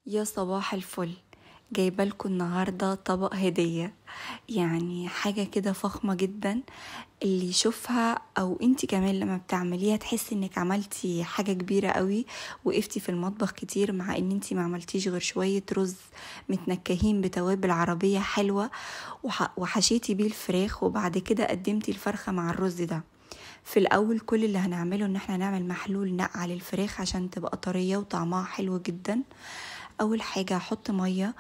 يا صباح الفل. جايبالكوا النهاردة طبق هدية، يعني حاجة كده فخمة جدا. اللي يشوفها او انتي كمان لما بتعمليها تحسي انك عملتي حاجة كبيرة قوي. وقفتي في المطبخ كتير مع ان انتي ما عملتيش غير شوية رز متنكهين بتوابل عربية حلوة، وحشيتي بيه الفراخ، وبعد كده قدمتي الفرخة مع الرز ده. في الاول كل اللي هنعمله ان احنا نعمل محلول نقع للفراخ عشان تبقى طرية وطعمها حلو جدا. اول حاجة هحط مية،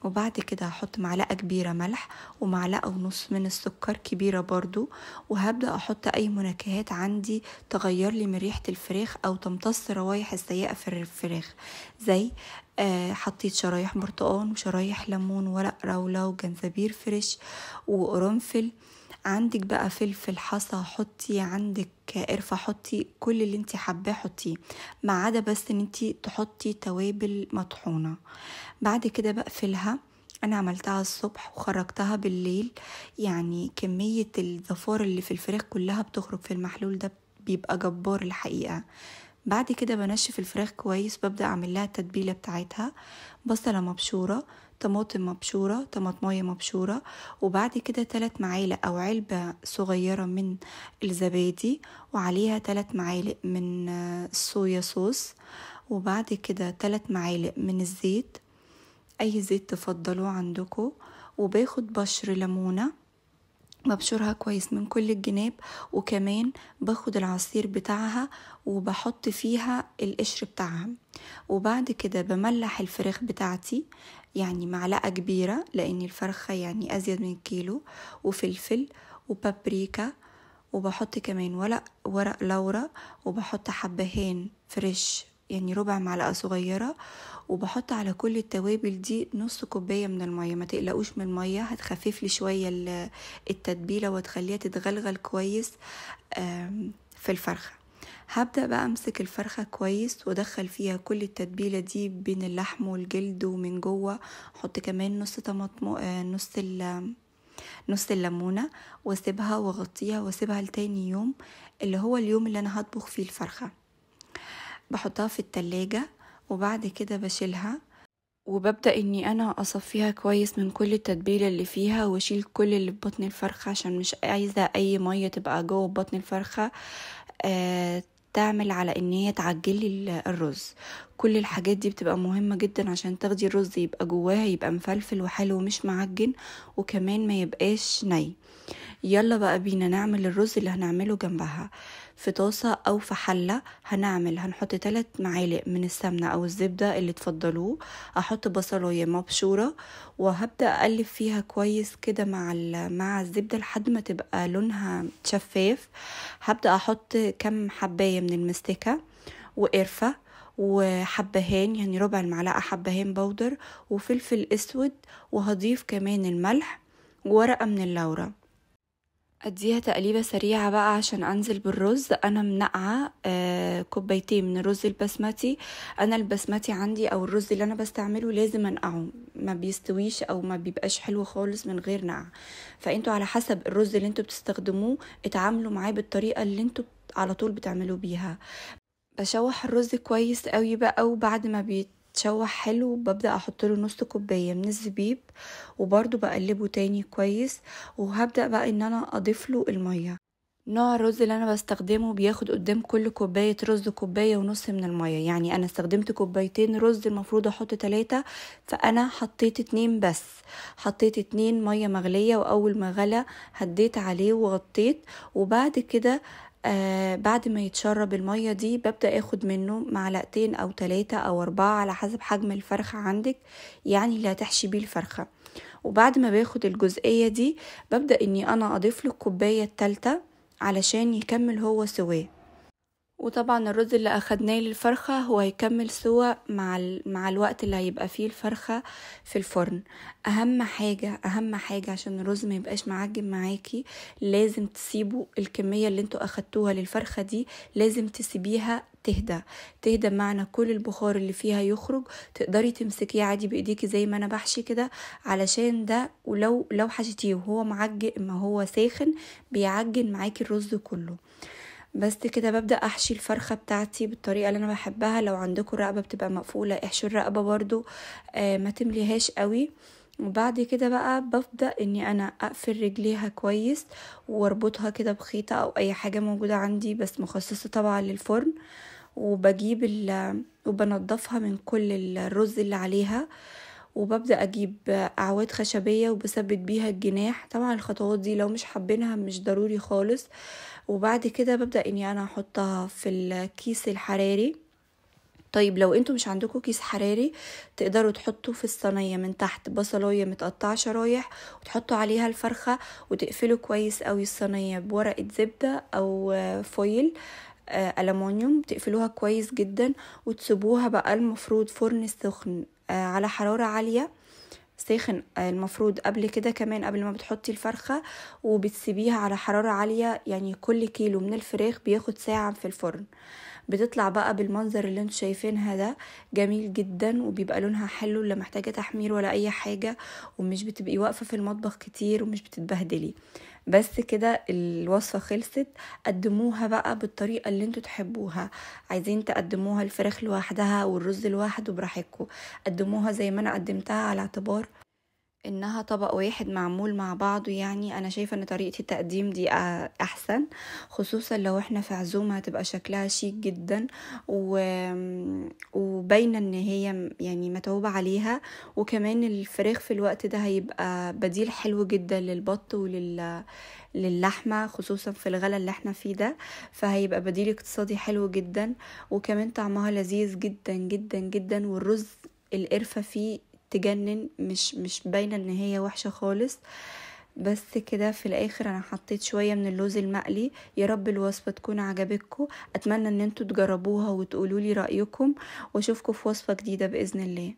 وبعد كده هحط معلقة كبيرة ملح ومعلقة ونص من السكر كبيرة برضو. وهبدأ احط اي منكهات عندي تغير لي من ريحة الفراخ او تمتص روايح السيئة في الفراخ، زي حطيت شرايح برتقان وشرايح ليمون ورق راولة وجنزبيل فريش وقرنفل. عندك بقى فلفل حصى حطي، عندك قرفة حطي، كل اللي انت حباه حطيه، ما عدا بس ان انت تحطي توابل مطحونة. بعد كده بقفلها. انا عملتها الصبح وخرجتها بالليل، يعني كمية الزفار اللي في الفراخ كلها بتخرج في المحلول ده، بيبقى جبار الحقيقة. بعد كده بنشف الفراخ كويس، ببدأ اعمل لها التتبيلة بتاعتها: بصلة مبشورة، طماطم مبشورة، طماطمية مبشورة، وبعد كده 3 معالق او علبة صغيرة من الزبادي، وعليها 3 معالق من الصويا صوص، وبعد كده 3 معالق من الزيت، اي زيت تفضلوه عندكم. وباخد بشر ليمونة ببشرها كويس من كل الجناب، وكمان باخد العصير بتاعها وبحط فيها القشر بتاعها. وبعد كده بملح الفراخ بتاعتي، يعني معلقة كبيرة لان الفرخة يعني ازيد من كيلو، وفلفل وبابريكا، وبحط كمان ورق لورا، وبحط حبهان فريش يعني ربع معلقة صغيرة. وبحط على كل التوابل دي نص كوباية من المية، ما تقلقوش من المية، هتخفف لي شوية التتبيلة وتخليها تتغلغل كويس في الفرخة. هبدأ بقى امسك الفرخة كويس وادخل فيها كل التتبيلة دي بين اللحم والجلد ومن جوه. احط كمان نص طماطم، نص الليمونة، واسيبها واغطيها واسيبها لتاني يوم، اللي هو اليوم اللي انا هطبخ فيه الفرخة. بحطها في التلاجة، وبعد كده بشيلها وببدأ اني انا اصفيها كويس من كل التتبيلة اللي فيها، واشيل كل اللي في بطن الفرخة عشان مش عايزة اي مية تبقى جوه بطن الفرخة تعمل على ان هي تعجلي الرز. كل الحاجات دي بتبقى مهمة جدا عشان تاخدي الرز يبقى جواها يبقى مفلفل وحلو ومش معجن، وكمان ما يبقاش ني. يلا بقى بينا نعمل الرز اللي هنعمله جنبها. في طاسة او في حلة هنحط 3 معالق من السمنة او الزبدة اللي تفضلوه. احط بصلاية مبشورة، وهبدأ اقلب فيها كويس كده مع الزبدة لحد ما تبقى لونها شفاف. هبدأ احط كم حباية من المستكة وقرفة وحبهان، يعني ربع المعلقة حبهان بودر وفلفل اسود، وهضيف كمان الملح وورقة من اللورة. اديها تقليبة سريعة بقى عشان انزل بالرز. انا منقعة كوبايتين من الرز البسمتي. انا البسمتي عندي او الرز اللي انا بستعمله لازم انقعه، ما بيستويش او ما بيبقاش حلو خالص من غير نقع. فانتوا على حسب الرز اللي انتوا بتستخدموه اتعاملوا معاه بالطريقة اللي انتوا على طول بتعملوا بيها. بشوح الرز كويس قوي بقى، وبعد ما بيتشوح حلو ببدأ احط له نص كوباية من الزبيب، وبرضو بقلبه تاني كويس. وهبدأ بقى ان انا اضيف له المية. نوع الرز اللي انا بستخدمه بياخد قدام كل كوباية رز كوباية ونص من المية، يعني انا استخدمت كوبايتين رز المفروض احط 3، فانا حطيت 2 بس. حطيت 2 مية مغلية، واول ما غلى هديت عليه وغطيت. وبعد كده بعد ما يتشرب المية دي ببدأ اخد منه معلقتين او 3 او 4 على حسب حجم الفرخة عندك، يعني اللي هتحشي بيه الفرخة. وبعد ما باخد الجزئية دي ببدأ اني انا اضيف له الكوباية التالتة علشان يكمل هو سواه. وطبعا الرز اللي اخدناه للفرخة هو هيكمل سوا مع الوقت اللي هيبقى فيه الفرخة في الفرن. اهم حاجة عشان الرز ما يبقاش معجن معاكي، لازم تسيبوا الكمية اللي انتوا اخدتوها للفرخة دي، لازم تسيبيها تهدى معنى كل البخار اللي فيها يخرج. تقدري تمسكيه عادي بايديكي زي ما انا بحشي كده، علشان ده ولو حشيتيه وهو معجن ما هو ساخن بيعجن معاكي الرز كله. بس كده ببدأ احشي الفرخة بتاعتي بالطريقة اللي انا بحبها. لو عندكم رقبة بتبقى مقفولة احشوا الرقبة برضو، ما تمليهاش قوي. وبعد كده بقى ببدأ اني انا اقفل رجليها كويس واربطها كده بخيطة او اي حاجة موجودة عندي بس مخصصة طبعا للفرن. وبجيب وبنضفها من كل الرز اللي عليها، وببدأ اجيب اعواد خشبية وبثبت بيها الجناح. طبعا الخطوات دي لو مش حابينها مش ضروري خالص. وبعد كده ببدأ اني انا احطها في الكيس الحراري. طيب لو انتوا مش عندكم كيس حراري تقدروا تحطوا في الصينية من تحت بصلاية متقطعة شرايح وتحطوا عليها الفرخة، وتقفلوا كويس قوي الصينية بورقة زبدة او فويل ألمونيوم، تقفلوها كويس جدا وتسيبوها بقى المفروض فرن سخن على حرارة عالية ساخن المفروض قبل كده كمان قبل ما بتحطي الفرخة، وبتسيبيها على حرارة عالية. يعني كل كيلو من الفراخ بياخد ساعة في الفرن. بتطلع بقى بالمنظر اللي انتوا شايفينها ده، جميل جدا وبيبقى لونها حلو لا محتاجة تحمير ولا اي حاجة، ومش بتبقي واقفة في المطبخ كتير ومش بتتبهدلي. بس كده الوصفة خلصت. قدموها بقى بالطريقة اللي انتوا تحبوها، عايزين تقدموها الفراخ لوحدها والرز لوحده براحتكم، قدموها زي ما انا قدمتها على اعتبار انها طبق واحد معمول مع بعضه. يعني انا شايفة ان طريقة التقديم دي احسن، خصوصا لو احنا في عزومة هتبقى شكلها شيك جدا وباينة ان هي يعني متعوبة عليها. وكمان الفراخ في الوقت ده هيبقى بديل حلو جدا للبط للحمة، خصوصا في الغلا اللي احنا فيه ده، فهيبقى بديل اقتصادي حلو جدا. وكمان طعمها لذيذ جدا جدا جدا، والرز القرفة فيه تجنن، مش باينه ان هي وحشه خالص. بس كده في الاخر انا حطيت شويه من اللوز المقلي. يا رب الوصفه تكون عجبتكم، اتمنى ان انتوا تجربوها وتقولوا لي رايكم، واشوفكم في وصفه جديده باذن الله.